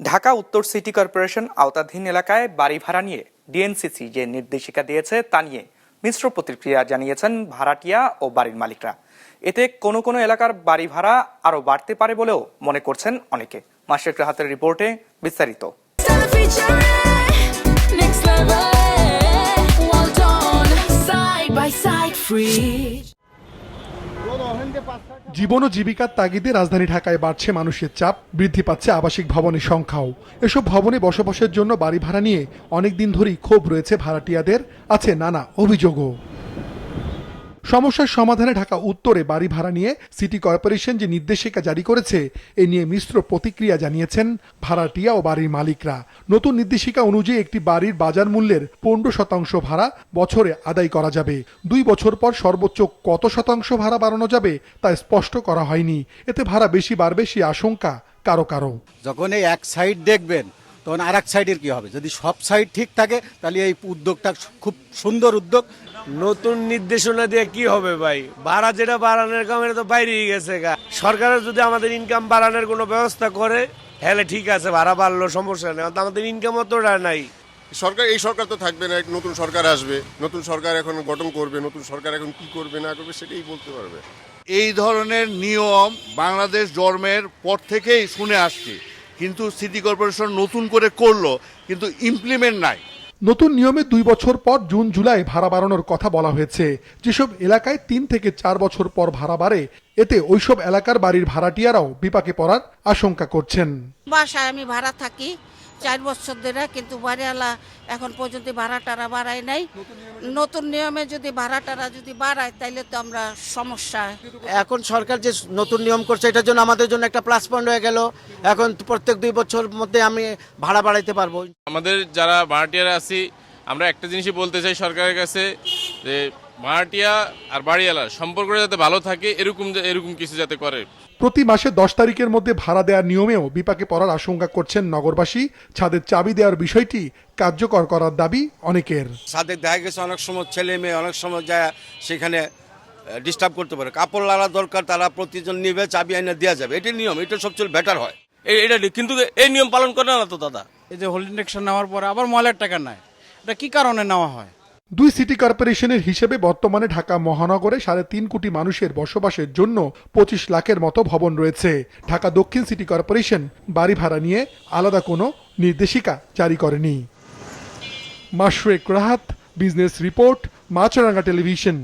ঢাকা উত্তর city corporation আওতাধীন এলাকায় বাড়ি ভাড়া নিয়ে ডিএনসিসি যে নির্দেশিকা দিয়েছে তা নিয়ে মিশ্র প্রতিক্রিয়া জানিয়েছেন ভাড়াটিয়া ও বাড়ির মালিকরা। এতে কোনো কোনো এলাকার বাড়ি ভাড়া আরও বাড়তে পারে বলেও মনে করছেন অনেকে। মাশরাফি রাহাতের রিপোর্টে বিস্তারিত। জীবন ও জীবিকার তাগিদে রাজধানী ঢাকায় বাড়ছে মানুষের চাপ, বৃদ্ধি পাচ্ছে আবাসিক ভবনের সংখ্যাও। এসব ভবনে বসবাসের জন্য বাড়ি ভাড়া নিয়ে অনেকদিন ধরেই ক্ষোভ রয়েছে ভাড়াটিয়াদের, আছে নানা অভিযোগও। সমস্যার সমাধানে ঢাকা উত্তরে বাড়ি ভাড়া নিয়ে সিটি কর্পোরেশন যে নির্দেশিকা জারি করেছে এ নিয়ে মিশ্র প্রতিক্রিয়া জানিয়েছেন ভাড়াটিয়া ও বাড়ির মালিকরা। নতুন নির্দেশিকা অনুযায়ী একটি বাড়ির বাজার মূল্যের 15% ভাড়া বছরে আদায় করা যাবে। 2 বছর পর সর্বোচ্চ কত শতাংশ ভাড়া বাড়ানো যাবে তা স্পষ্ট করা হয়নি। এতে ভাড়া বেশি বাড়বে সে আশঙ্কা কারো কারো। যখন এই এক সাইড দেখবেন তখন আর এক সাইডের কি হবে? যদি সব সাইড ঠিক থাকে তাহলে এই উদ্যোগটা খুব সুন্দর উদ্যোগ। নতুন নির্দেশনা দিয়ে কি হবে ভাই? ভাড়া যেটা বাড়ানোর কাম এটা তো বাইরেই গেছে গা। সরকারের যদি আমাদের ইনকাম বাড়ানোর কোনো ব্যবস্থা করে তাহলে ঠিক আছে, ভাড়া বাড়লো সমস্যা নেই, আমাদের ইনকাম অতটা নাই। এই সরকার তো থাকবে না, নতুন সরকার আসবে, নতুন সরকার এখন গঠন করবে, নতুন সরকার এখন কি করবে না করবে সেটাই বলতে পারবে। এই ধরনের নিয়ম বাংলাদেশ জন্মের পর থেকেই শুনে আসছি, কিন্তু সিটি কর্পোরেশন নতুন করে করলো কিন্তু ইমপ্লিমেন্ট নাই। নতুন নিয়মে 2 বছর পর জুন জুলাই ভাড়া বাড়ানোর কথা বলা হয়েছে। যেসব এলাকায় 3 থেকে 4 বছর পর ভাড়া বাড়ে এতে ওইসব এলাকার বাড়ির ভাড়াটিয়ারাও বিপাকে পড়ার আশঙ্কা করছেন। বাসায় আমি ভাড়া থাকি 4 বছর ধরে, কিন্তু বাড়িওয়ালা এখন পর্যন্ত ভাড়া টারা বাড়ায় নাই। নতুন নিয়মে যদি ভাড়া টারা যদি বাড়ায় তাইলে তো আমরা সমস্যা। এখন সরকার যে নতুন নিয়ম করছে এটার জন্য আমাদের জন্য একটা প্লাস পয়েন্ট হয়ে গেল। এখন প্রত্যেক 2 বছর মধ্যে আমি ভাড়া বাড়াইতে পারবো। আমাদের যারা ভাড়াটিয়ারা আছি আমরা একটা জিনিসই বলতে চাই সরকারের কাছে, যে ভাড়াটিয়া আর বাড়িওয়ালার সম্পর্কটা যাতে ভালো থাকে এরকম কিছু যাতে করে। প্রতি মাসে 10 তারিখের মধ্যে ভাড়া দেওয়ার নিয়মেও বিপাকে পড়ার আশঙ্কা করছেন নগরবাসী। ছাদের চাবি দেওয়ার বিষয়টি কার্যকর করার দাবি অনেকের। ছাদে দেখা গেছে অনেক সময় ছেলে মেয়ে অনেক সময় যায় সেখানে ডিস্টার্ব করতে পারে, কাপড় লাড়া দরকার, তারা প্রতিজন নিবে, চাবি আইনা দেওয়া যাবে, এটি নিয়ম, এটা সবচেয়ে বেটার হয়। এটা কিন্তু এই নিয়ম পালন করে না তো দাদা। এই যে হোল্ডিং ট্যাক্স নেওয়ার পরে আবার ময়লার টাকা নেয়, এটা কি কারণে নেওয়া হয়? 2 সিটি কর্পোরেশনের হিসেবে বর্তমানে ঢাকা মহানগরে 3.5 কোটি মানুষের বসবাসের জন্য 25 লাখের মতো ভবন রয়েছে। ঢাকা দক্ষিণ সিটি কর্পোরেশন বাড়ি ভাড়া নিয়ে আলাদা কোনো নির্দেশিকা জারি করেনি। মাশরাফি রাহাত, বিজনেস রিপোর্ট, মাছরাঙ্গা টেলিভিশন।